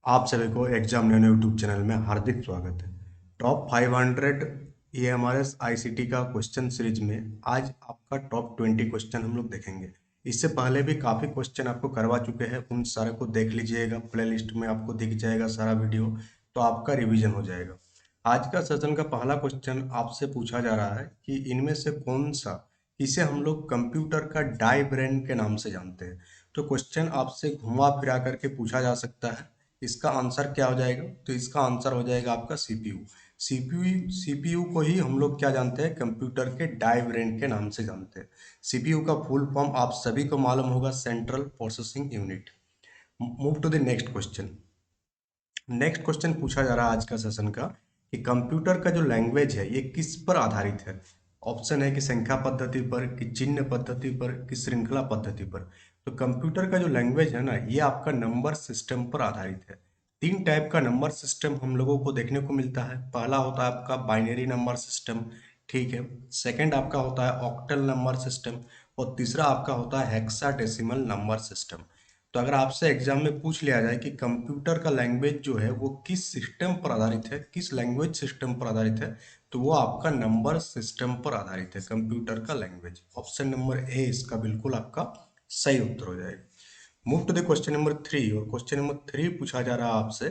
आप सभी को एग्जाम न्यून यूट्यूब चैनल में हार्दिक स्वागत है। टॉप 500 एएमआरएस आईसीटी का क्वेश्चन सीरीज में आज आपका टॉप 20 क्वेश्चन हम लोग देखेंगे। इससे पहले भी काफ़ी क्वेश्चन आपको करवा चुके हैं, उन सारे को देख लीजिएगा। प्लेलिस्ट में आपको दिख जाएगा सारा वीडियो, तो आपका रिवीजन हो जाएगा। आज का सेशन का पहला क्वेश्चन आपसे पूछा जा रहा है कि इनमें से कौन सा इसे हम लोग कंप्यूटर का डाई ब्रेन के नाम से जानते हैं। तो क्वेश्चन आपसे घुमा फिरा करके पूछा जा सकता है। इसका आंसर क्या हो जाएगा? तो इसका आंसर हो जाएगा आपका सीपीयू। सीपीयू को ही हम लोग क्या जानते हैं? कंप्यूटर के डाई ब्रेन के नाम से जानते हैं। सीपीयू का फुल फॉर्म आप सभी को मालूम होगा, central processing unit. Move to the next question. Next question पूछा जा रहा है आज का सेशन का कि कंप्यूटर का जो लैंग्वेज है ये किस पर आधारित है। ऑप्शन है कि संख्या पद्धति पर, कि चिन्ह पद्धति पर, कि श्रृंखला पद्धति पर। तो कंप्यूटर का जो लैंग्वेज है ना, ये आपका नंबर सिस्टम पर आधारित है। तीन टाइप का नंबर सिस्टम हम लोगों को देखने को मिलता है। पहला होता है आपका बाइनरी नंबर सिस्टम, ठीक है। सेकंड आपका होता है ऑक्टल नंबर सिस्टम, और तीसरा आपका होता है हेक्साडेसिमल नंबर सिस्टम। तो अगर आपसे एग्जाम में पूछ लिया जाए कि कंप्यूटर का लैंग्वेज जो है वो किस सिस्टम पर आधारित है, किस लैंग्वेज सिस्टम पर आधारित है, तो वो आपका नंबर सिस्टम पर आधारित है कंप्यूटर का लैंग्वेज। ऑप्शन नंबर ए इसका बिल्कुल आपका सही उत्तर हो जाएगा। Move to the question number 3। और क्वेश्चन नंबर 3 पूछा जा रहा है आपसे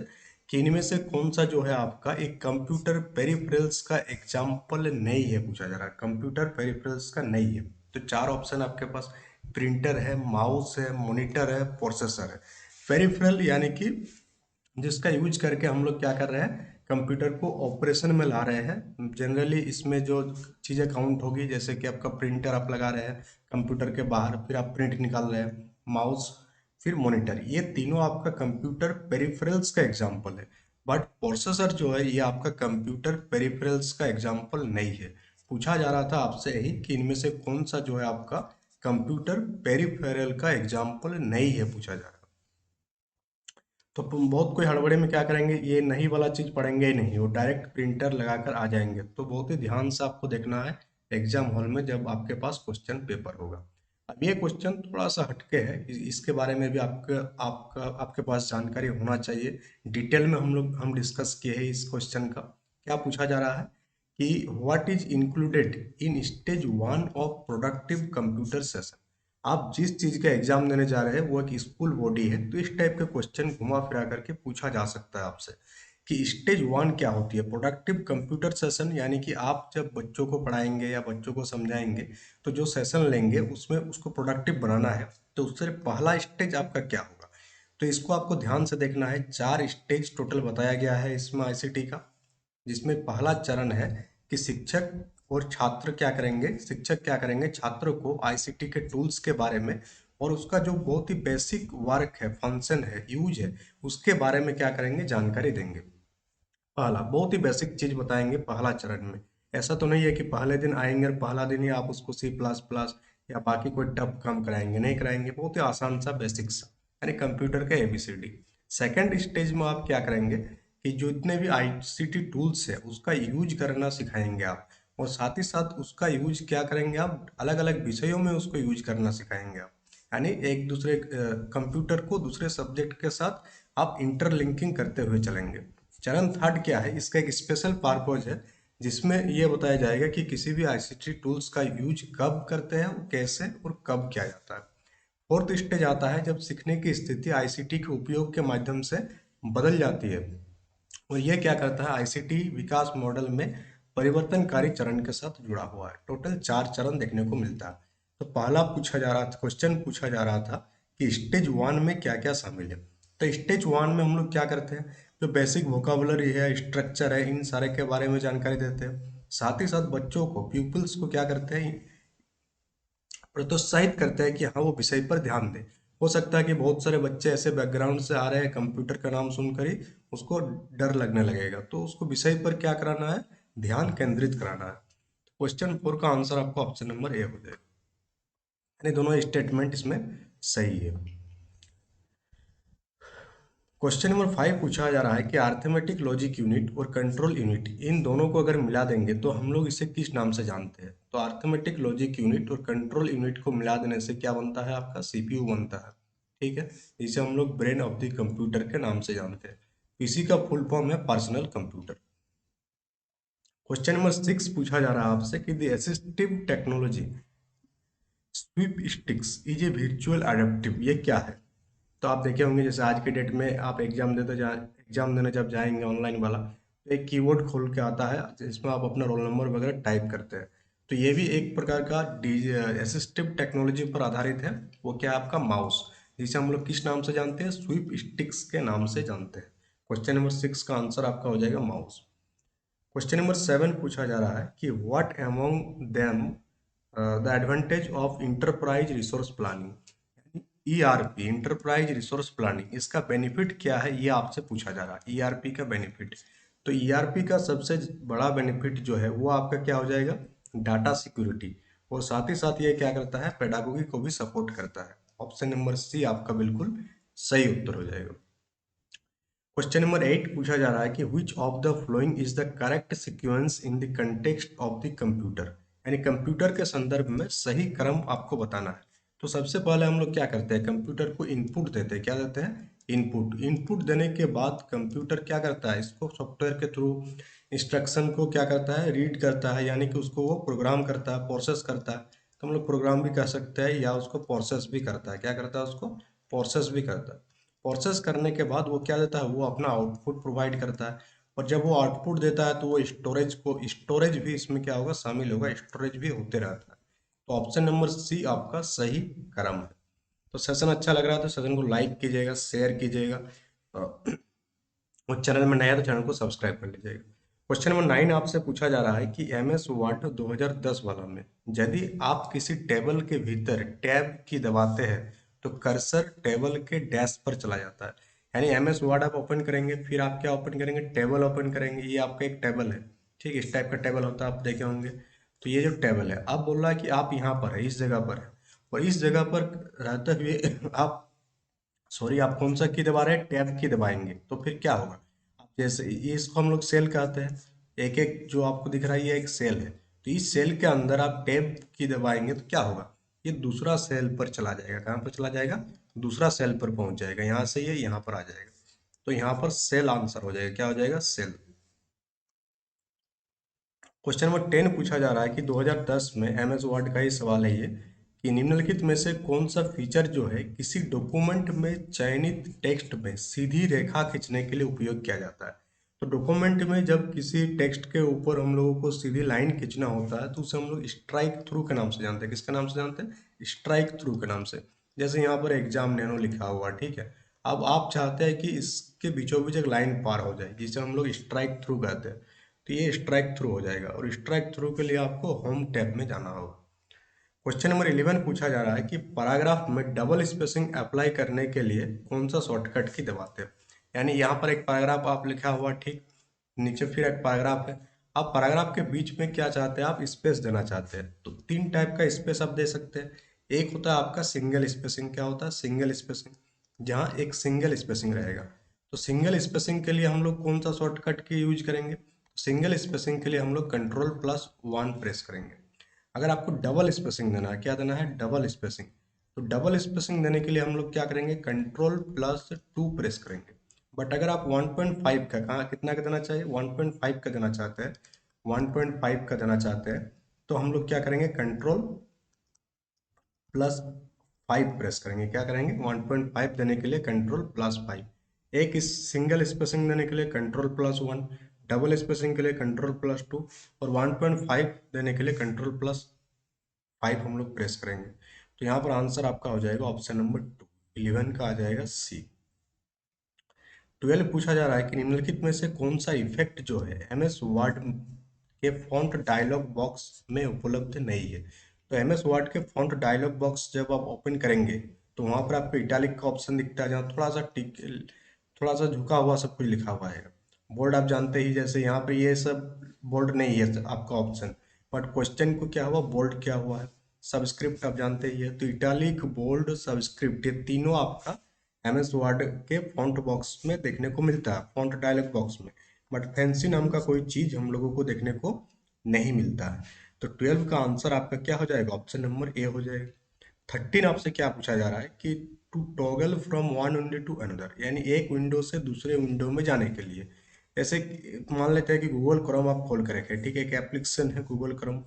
कि इनमें से कौन सा जो है आपका एक कंप्यूटर पेरिफेरल्स का एग्जाम्पल नहीं है, पूछा जा रहा है। कंप्यूटर पेरिफेरल्स का नहीं है। तो चार ऑप्शन आपके पास प्रिंटर है, माउस है, मॉनिटर है, प्रोसेसर है। पेरिफेरल यानी कि जिसका यूज करके हम लोग क्या कर रहे हैं, कंप्यूटर को ऑपरेशन में ला रहे हैं। जनरली इसमें जो चीज़ें काउंट होगी, जैसे कि आपका प्रिंटर आप लगा रहे हैं कंप्यूटर के बाहर, फिर आप प्रिंट निकाल रहे हैं, माउस, फिर मॉनिटर, ये तीनों आपका कंप्यूटर पेरिफेरल्स का एग्जाम्पल है। बट प्रोसेसर जो है ये आपका कंप्यूटर पेरिफेरल्स का एग्जाम्पल नहीं है। पूछा जा रहा था आपसे यही कि इनमें से कौन सा जो है आपका कंप्यूटर पेरिफेरल का एग्जाम्पल नहीं है, पूछा जा रहा है। तो तुम बहुत कोई हड़बड़े में क्या करेंगे, ये नहीं वाला चीज पढ़ेंगे ही नहीं, वो डायरेक्ट प्रिंटर लगाकर आ जाएंगे। तो बहुत ही ध्यान से आपको देखना है एग्जाम हॉल में जब आपके पास क्वेश्चन पेपर होगा। अब ये क्वेश्चन थोड़ा सा हटके है, इसके बारे में भी आपके पास जानकारी होना चाहिए। डिटेल में हम डिस्कस किए हैं इस क्वेश्चन का। क्या पूछा जा रहा है कि what is included in stage 1 of productive computer session. आप जिस चीज का एग्जाम देने जा रहे हैं वो एक स्कूल बॉडी है, तो इस टाइप के क्वेश्चन घुमा फिरा करके पूछा जा सकता है आपसे कि स्टेज 1 क्या होती है। प्रोडक्टिव कंप्यूटर सेशन यानी कि आप जब बच्चों को पढ़ाएंगे या बच्चों को समझाएंगे, तो जो सेशन लेंगे उसमें उसको प्रोडक्टिव बनाना है। तो उससे पहला स्टेज आपका क्या होगा, तो इसको आपको ध्यान से देखना है। चार स्टेज टोटल बताया गया है इसमें आईसीटी का, जिसमें पहला चरण है कि शिक्षक और छात्र क्या करेंगे, शिक्षक क्या करेंगे, छात्र को आईसीटी के टूल्स के बारे में और उसका जो बहुत ही बेसिक वर्क है, फंक्शन है, यूज है, उसके बारे में क्या करेंगे, जानकारी देंगे। पहला बहुत ही बेसिक चीज बताएंगे पहला चरण में। ऐसा तो नहीं है कि पहले दिन आएंगे और पहला दिन ही आप उसको सी प्लस प्लस या बाकी कोई टफ काम कराएंगे, नहीं कराएंगे। बहुत ही आसान सा बेसिक सा, यानी कंप्यूटर का एबीसीडी। सेकंड स्टेज में आप क्या करेंगे कि जो जितने भी आईसीटी टूल्स है उसका यूज करना सिखाएंगे आप, और साथ ही साथ उसका यूज क्या करेंगे आप, अलग अलग विषयों में उसको यूज करना सिखाएंगे आप। यानी एक दूसरे कंप्यूटर को दूसरे सब्जेक्ट के साथ आप इंटरलिंकिंग करते हुए चलेंगे। चरण थर्ड क्या है, इसका एक स्पेशल पर्पज है, जिसमें यह बताया जाएगा कि किसी भी आईसीटी टूल्स का यूज कब करते हैं, वो कैसे और कब किया जाता है। फोर्थ स्टेज आता है जब सीखने की स्थिति आईसीटी के उपयोग के माध्यम से बदल जाती है, और यह क्या करता है, आईसीटी विकास मॉडल में परिवर्तनकारी चरण के साथ जुड़ा हुआ है। टोटल चार चरण देखने को मिलता है। तो पहला पूछा जा रहा था, क्वेश्चन पूछा जा रहा था कि स्टेज 1 में क्या क्या शामिल है। तो स्टेज 1 में हम लोग क्या करते हैं, जो बेसिक वोकाबुलरी है, स्ट्रक्चर है, इन सारे के बारे में जानकारी देते हैं। साथ ही साथ बच्चों को, प्यूपिल्स को क्या करते हैं, प्रोत्साहित करते हैं कि हाँ वो विषय पर ध्यान दें। हो सकता है कि बहुत सारे बच्चे ऐसे बैकग्राउंड से आ रहे हैं, कंप्यूटर का नाम सुनकर ही उसको डर लगने लगेगा, तो उसको विषय पर क्या कराना है, ध्यान केंद्रित कराना है। क्वेश्चन 4 का आंसर आपका ऑप्शन नंबर ए हो जाएगा, यानी दोनों स्टेटमेंट इसमें सही है। क्वेश्चन नंबर 5 पूछा जा रहा है कि अर्थमेटिक लॉजिक यूनिट और कंट्रोल यूनिट, इन दोनों को अगर मिला देंगे तो हम लोग इसे किस नाम से जानते हैं। तो अर्थमेटिक लॉजिक यूनिट और कंट्रोल यूनिट को मिला देने से क्या बनता है, आपका सीपीयू बनता है। ठीक है, इसे हम लोग ब्रेन ऑफ द कंप्यूटर के नाम से जानते हैं। पीसी का फुल फॉर्म है पर्सनल कंप्यूटर। क्वेश्चन नंबर 6 पूछा जा रहा है आपसे कि the assistive technology sweep sticks is a virtual adaptive, ये क्या है? तो आप देखे होंगे जैसे आज के डेट में आप एग्जाम देने जब जाएंगे ऑनलाइन वाला, तो एक कीबोर्ड खोल के आता है जिसमें आप अपना रोल नंबर वगैरह टाइप करते हैं। तो ये भी एक प्रकार का असिस्टिव टेक्नोलॉजी पर आधारित है। वो क्या है? आपका माउस, जिसे हम लोग किस नाम से जानते हैं? स्वीप स्टिक्स के नाम से जानते हैं। क्वेश्चन नंबर 6 का आंसर आपका हो जाएगा माउस। क्वेश्चन नंबर 7 पूछा जा रहा है कि what among them the advantage of enterprise resource planning, ERP, enterprise resource planning, इसका बेनिफिट क्या है ये आपसे पूछा जा रहा है। ईआरपी का बेनिफिट, तो ईआरपी का सबसे बड़ा बेनिफिट जो है वो आपका क्या हो जाएगा? Data security. और साथ ही साथ ये क्या करता है? पेडागोगी को भी सपोर्ट करता है। ऑप्शन नंबर सी आपका बिल्कुल सही उत्तर हो जाएगा। क्वेश्चन नंबर 8 पूछा जा रहा है कि which of the following is the correct sequence in the context of the computer, यानी कंप्यूटर के संदर्भ में सही क्रम आपको बताना है। तो सबसे पहले हम लोग क्या करते हैं? कंप्यूटर को इनपुट देते हैं। क्या देते हैं? इनपुट। इनपुट देने के बाद कंप्यूटर क्या करता है? इसको सॉफ्टवेयर के थ्रू इंस्ट्रक्शन को क्या करता है? रीड करता है, यानी कि उसको वो प्रोग्राम करता है, प्रोसेस करता है। तो हम लोग प्रोग्राम भी कह सकते हैं या उसको प्रोसेस भी करता है। क्या करता है? उसको प्रोसेस भी करता है। प्रोसेस करने के बाद वो क्या देता है? वो अपना आउटपुट प्रोवाइड करता है। और जब वो आउटपुट देता है तो वो स्टोरेज भी इसमें क्या होगा? शामिल होगा। स्टोरेज भी होते रहता है। तो ऑप्शन नंबर सी आपका सही क्रम है। तो सेशन अच्छा लग रहा है तो सेशन को लाइक कीजिएगा, शेयर कीजिएगा, और चैनल में नया है तो चैनल को सब्सक्राइब कर लीजिएगा। क्वेश्चन नंबर 9 आपसे पूछा जा रहा है कि एम एस वर्ड 2010 वाला में यदि आप किसी टेबल के भीतर टैब की दबाते हैं तो कर्सर टेबल के डैश पर चला जाता है। यानी एम एस वर्ड आप ओपन करेंगे, फिर आप क्या ओपन करेंगे? टेबल ओपन करेंगे। ये आपका एक टेबल है, ठीक, इस टाइप का टेबल होता है, आप देखे होंगे। तो ये जो टेबल है, अब बोल रहा है कि आप यहाँ पर है, इस जगह पर है, और इस जगह पर रहते हुए आप, सॉरी, आप कौन सा की दबा रहे हैं? टैब की दबाएंगे। तो फिर क्या होगा? आप जैसे ये, इसको हम लोग सेल कहते हैं। एक एक जो आपको दिख रहा है ये एक सेल है। तो इस सेल के अंदर आप टैब की दबाएंगे तो क्या होगा? ये दूसरा सेल पर चला जाएगा। कहाँ पर चला जाएगा? दूसरा सेल पर पहुंच जाएगा। यहाँ से ये यहाँ पर आ जाएगा। तो यहाँ पर सेल आंसर हो जाएगा। क्या हो जाएगा? सेल। क्वेश्चन नंबर 10 पूछा जा रहा है कि 2010 में एमएस वर्ड का ही सवाल है ये, कि निम्नलिखित में से कौन सा फीचर जो है किसी डॉक्यूमेंट में चयनित टेक्स्ट में सीधी रेखा खींचने के लिए उपयोग किया जाता है। तो डॉक्यूमेंट में जब किसी टेक्स्ट के ऊपर हम लोगों को सीधी लाइन खींचना होता है तो उसे हम लोग स्ट्राइक थ्रू के नाम से जानते हैं। किसके नाम से जानते हैं? स्ट्राइक थ्रू के नाम से। जैसे यहाँ पर एग्जाम नैनो लिखा हुआ, ठीक है। अब आप चाहते हैं कि इसके बीचों बीच एक लाइन पार हो जाए, जिसे हम लोग स्ट्राइक थ्रू कहते हैं। तो ये स्ट्राइक थ्रू हो जाएगा, और स्ट्राइक थ्रू के लिए आपको होम टैब में जाना होगा। क्वेश्चन नंबर 11 पूछा जा रहा है कि पैराग्राफ में डबल स्पेसिंग अप्लाई करने के लिए कौन सा शॉर्टकट की दबाते हैं। यानी यहाँ पर एक पैराग्राफ आप लिखा हुआ, ठीक, नीचे फिर एक पैराग्राफ है। आप पैराग्राफ के बीच में क्या चाहते हैं? आप स्पेस देना चाहते हैं। तो तीन टाइप का स्पेस आप दे सकते हैं। एक होता है आपका सिंगल स्पेसिंग। क्या होता है? सिंगल स्पेसिंग, जहाँ एक सिंगल स्पेसिंग रहेगा। तो सिंगल स्पेसिंग के लिए हम लोग कौन सा शॉर्टकट की यूज करेंगे? सिंगल स्पेसिंग के लिए हम लोग कंट्रोल+1 प्रेस करेंगे। अगर आपको डबल स्पेसिंग देना है, क्या देना है? Double spacing. तो डबल स्पेसिंग देने के लिए हम लोग क्या करेंगे? कंट्रोल+2 प्रेस करेंगे। बट अगर आप 1.5 का, कहाँ कितना का देना चाहिए? 1.5 का देना चाहते हैं, 1.5 का देना चाहते हैं, तो हम लोग क्या करेंगे? कंट्रोल+5 प्रेस करेंगे। क्या करेंगे? 1.5 देने के लिए कंट्रोल+5। एक इस सिंगल स्पेसिंग देने के लिए कंट्रोल+1, डबल स्पेसिंग के लिए कंट्रोल+2, और 1.5 देने के लिए कंट्रोल+5 हम लोग प्रेस करेंगे। तो यहाँ पर आंसर आपका हो जाएगा ऑप्शन नंबर 2, 11 का आ जाएगा सी। 12 पूछा जा रहा है कि निम्नलिखित में से कौन सा इफेक्ट जो है एमएस वर्ड के फॉन्ट डायलॉग बॉक्स में उपलब्ध नहीं है। तो एमएस वर्ड के फॉन्ट डायलॉग बॉक्स जब आप ओपन करेंगे तो वहां पर आपको इटैलिक का ऑप्शन दिखता है, जहाँ थोड़ा सा टिक, थोड़ा सा झुका हुआ सब कुछ लिखा हुआ है। बोल्ड आप जानते ही, जैसे यहाँ पे ये सब बोल्ड नहीं है आपका ऑप्शन, बट क्वेश्चन को क्या हुआ? बोल्ड क्या हुआ है। सब्सक्रिप्ट आप जानते ही है। तो इटैलिक, बोल्ड, सब्सक्रिप्ट, ये तीनों आपका एमएस वर्ड के फॉन्ट बॉक्स में देखने को मिलता है, फॉन्ट डायलॉग बॉक्स में। बट फैंसी नाम का कोई चीज हम लोगों को देखने को नहीं मिलता है। तो 12 का आंसर आपका क्या हो जाएगा? ऑप्शन नंबर ए हो जाएगा। 13 आपसे क्या पूछा जा रहा है कि to toggle from one window to another, यानी एक विंडो से दूसरे विंडो में जाने के लिए। जैसे मान लेते हैं कि गूगल क्रोम आप खोल कर रखें, ठीक है, एक एप्लीकेशन है गूगल क्रोम।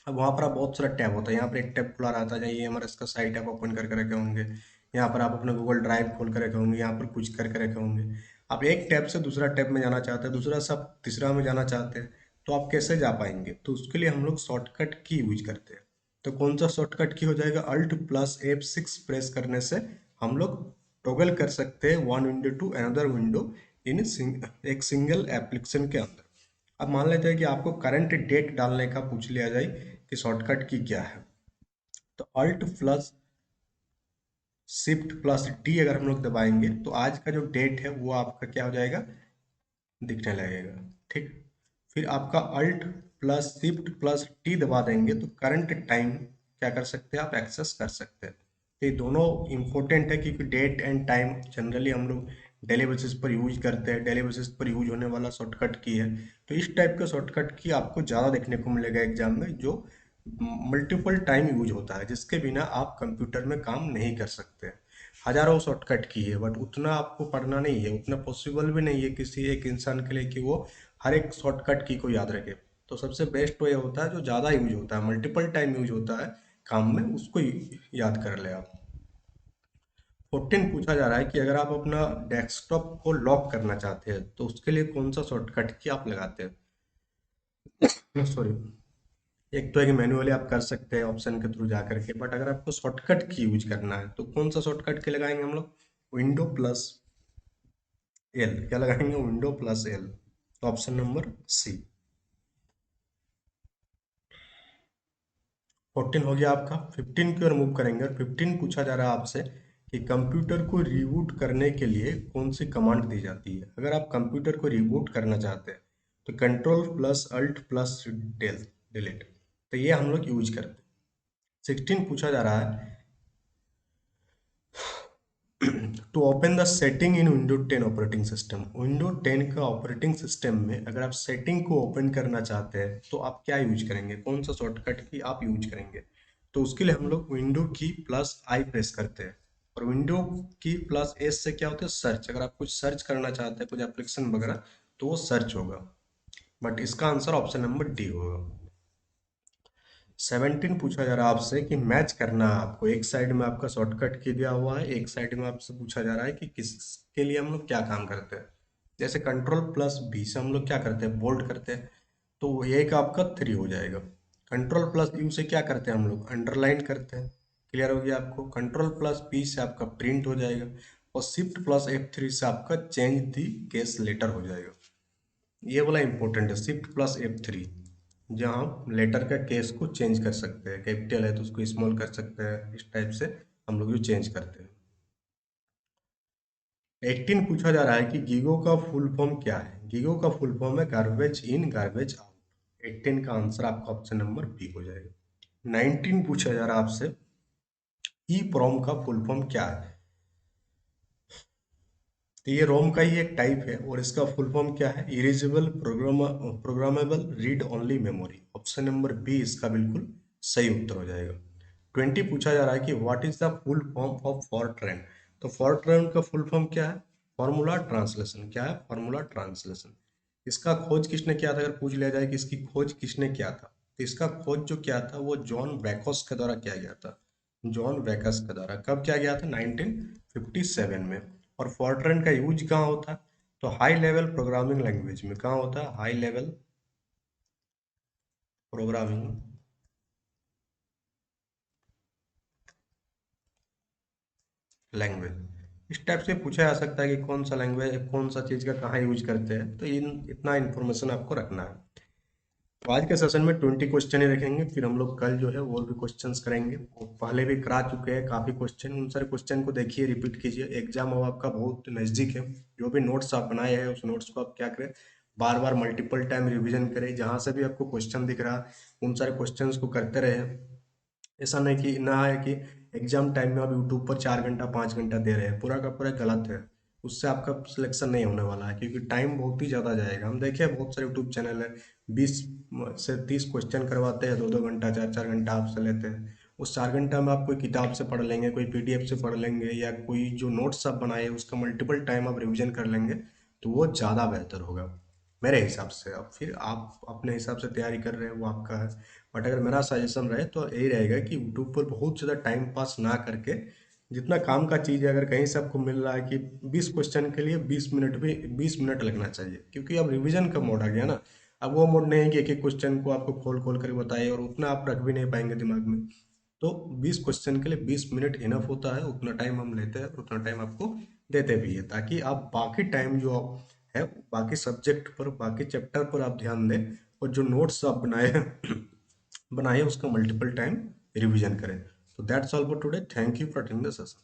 अब वहाँ पर आप बहुत सारा टैब होता है, यहाँ पर एक टैब खुला रहता है, ये हमारा इसका साइट आप ओपन करके रखे होंगे। यहाँ पर आप अपना गूगल ड्राइव खोल कर रखे होंगे, यहाँ पर कुछ करके रखे होंगे। आप एक टैब से दूसरा टैब में जाना चाहते हैं, दूसरा से आप तीसरा में जाना चाहते हैं, तो आप कैसे जा पाएंगे? तो उसके लिए हम लोग शॉर्टकट की यूज करते हैं। तो कौन सा शॉर्टकट की हो जाएगा? अल्ट प्लस F6 प्रेस करने से हम लोग टॉगल कर सकते हैं one window to another window in एक सिंगल एप्लीकेशन के अंदर। अब मान लेते हैं कि आपको करंट डेट डालने का पूछ लिया जाए कि शॉर्टकट की क्या है, तो alt plus shift plus D अगर हम लोग दबाएंगे तो आज का जो डेट है वो आपका क्या हो जाएगा? दिखने लगेगा। ठीक, फिर आपका alt plus shift plus T दबा देंगे तो करंट टाइम क्या कर सकते हैं? आप एक्सेस कर सकते हैं। तो ये दोनों इंपॉर्टेंट है क्योंकि डेट एंड टाइम जनरली हम लोग डेली बेसिस पर यूज करते हैं, डेली बेसिस पर यूज होने वाला शॉर्टकट की है। तो इस टाइप का शॉर्टकट की आपको ज़्यादा देखने को मिलेगा एग्जाम में, जो मल्टीपल टाइम यूज होता है, जिसके बिना आप कंप्यूटर में काम नहीं कर सकते। हजारों शॉर्टकट की है, बट उतना आपको पढ़ना नहीं है, उतना पॉसिबल भी नहीं है किसी एक इंसान के लिए कि वो हर एक शॉर्टकट की को याद रखे। तो सबसे बेस्ट वे होता है जो ज़्यादा यूज होता है, मल्टीपल टाइम यूज होता है काम में, उसको याद कर ले आप। 14 पूछा जा रहा है कि अगर आप अपना डेस्कटॉप को लॉक करना चाहते हैं तो उसके लिए कौन सा शॉर्टकट की आप लगाते हैं? सॉरी, एक तो है कि मैन्युअली आप कर सकते हैं ऑप्शन के थ्रू जा करके, बट अगर आपको शॉर्टकट की यूज करना है तो कौन सा शॉर्टकट की लगाएंगे हम लोग? Window plus L. क्या लगाएंगे? Window plus L. Option number C. 14 हो गया आपका। 15 की ओर मूव करेंगे और 15 पूछा जा रहा है आपसे कि कंप्यूटर को रिबूट करने के लिए कौन सी कमांड दी जाती है? अगर आप कंप्यूटर को रिबूट करना चाहते हैं तो control plus alt plus del delete, तो ये हम लोग यूज करते हैं। 16 पूछा जा रहा है to open the setting in window 10 operating system. Window 10 का ऑपरेटिंग सिस्टम में अगर आप सेटिंग को ओपन करना चाहते हैं तो आप क्या यूज करेंगे? कौन सा शॉर्टकट की आप यूज करेंगे? तो उसके लिए हम लोग विंडो की प्लस आई प्रेस करते हैं, और विंडो की प्लस एस से क्या होता है? सर्च। अगर आप कुछ सर्च करना चाहते हैं, कुछ एप्लीकेशन वगैरह, तो वो सर्च होगा। बट इसका आंसर ऑप्शन नंबर डी होगा। 17 पूछा जा रहा है आपसे कि मैच करना है आपको, एक साइड में आपका शॉर्टकट की दिया हुआ है, एक साइड में आपसे पूछा जा रहा है कि किसके लिए हम लोग क्या काम करते हैं। जैसे कंट्रोल प्लस बी से हम लोग क्या करते हैं? बोल्ड करते हैं, तो ये का आपका 3 हो जाएगा। कंट्रोल प्लस यू से क्या करते हैं हम लोग? अंडरलाइन करते हैं। क्लियर हो गया आपको? कंट्रोल प्लस पी से आपका प्रिंट हो जाएगा, और शिफ्ट प्लस F3 से आपका चेंज दी केस लेटर हो जाएगा। ये वाला इंपॉर्टेंट है, शिफ्ट प्लस F3, जहाँ हम लेटर का केस को चेंज कर सकते हैं, कैपिटल है तो उसको स्मॉल कर सकते हैं, इस टाइप से हम लोग ये चेंज करते हैं। 18 पूछा जा रहा है कि गीगो का फुल फॉर्म क्या है? गीगो का फुल फॉर्म है गार्बेज इन गार्बेज आउट। 18 का आंसर आपका ऑप्शन नंबर बी हो जाएगा। 19 पूछा जा रहा है आपसे ई प्रोम का फुल फॉर्म क्या है? तो ये रोम का ही एक टाइप है, और इसका फुल फॉर्म क्या है? Erasable programmable read only memory. Option number B इसका बिल्कुल सही उत्तर हो जाएगा। 20 पूछा जा रहा है कि what is the full form of Fortran? तो फॉरट्रैन का फुल फॉर्म क्या है? Formula translation. क्या है? Formula translation. इसका खोज किसने किया था? अगर पूछ लिया जाए कि इसकी खोज किसने किया था, तो इसका खोज जो किया था वो जॉन ब्रैकॉस के द्वारा किया गया था। जॉन ब्रैकस के द्वारा कब किया गया था? 1957 में। और फॉरट्रैन का यूज कहाँ होता है? तो हाई लेवल प्रोग्रामिंग लैंग्वेज में। कहाँ होता है? High level programming language. इस टाइप से पूछा जा सकता है कि कौन सा लैंग्वेज, कौन सा चीज़ का कहाँ यूज करते हैं, तो इन इतना इन्फॉर्मेशन आपको रखना है। तो आज के सेशन में 20 क्वेश्चन ही रखेंगे, फिर हम लोग कल जो है और भी क्वेश्चंस करेंगे। वो पहले भी करा चुके हैं काफ़ी क्वेश्चन, उन सारे क्वेश्चन को देखिए, रिपीट कीजिए। एग्जाम अब आपका बहुत नज़दीक है, जो भी नोट्स आप बनाए हैं उस नोट्स को आप क्या करें? बार बार मल्टीपल टाइम रिविजन करें। जहाँ से भी आपको क्वेश्चन दिख रहा है उन सारे क्वेश्चंस को करते रहे। ऐसा नहीं कि ना है कि एग्जाम टाइम में आप यूट्यूब पर 4 घंटा 5 घंटा दे रहे हैं, पूरा का पूरा गलत है। उससे आपका सिलेक्शन नहीं होने वाला है, क्योंकि टाइम बहुत ही ज़्यादा जाएगा। हम देखे बहुत सारे यूट्यूब चैनल है, 20 से 30 क्वेश्चन करवाते हैं, 2-2 घंटा 4-4 घंटा आपसे लेते हैं, उस 4 घंटा में आप कोई किताब से पढ़ लेंगे, कोई पीडीएफ से पढ़ लेंगे, या कोई जो नोट्स आप बनाए उसका मल्टीपल टाइम आप रिवीजन कर लेंगे, तो वो ज़्यादा बेहतर होगा मेरे हिसाब से। अब फिर आप अपने हिसाब से तैयारी कर रहे हैं वो आपका है, बट अगर मेरा सजेशन रहे तो यही रहेगा कि यूट्यूब पर बहुत ज़्यादा टाइम पास ना करके, जितना काम का चीज़ है, अगर कहीं से आपको मिल रहा है कि 20 क्वेश्चन के लिए 20 मिनट भी 20 मिनट लगना चाहिए, क्योंकि अब रिवीजन का मोड आ गया ना। अब वो मोड नहीं है कि एक एक क्वेश्चन को आपको खोल खोल कर बताए, और उतना आप रख भी नहीं पाएंगे दिमाग में। तो 20 क्वेश्चन के लिए 20 मिनट इनफ होता है, उतना टाइम हम लेते हैं और उतना टाइम आपको देते भी है, ताकि आप बाकी टाइम जो है बाकी सब्जेक्ट पर, बाकी चैप्टर पर आप ध्यान दें, और जो नोट्स आप बनाए बनाए उसका मल्टीपल टाइम रिवीजन करें। तो that's all for today, thank you for attending the session.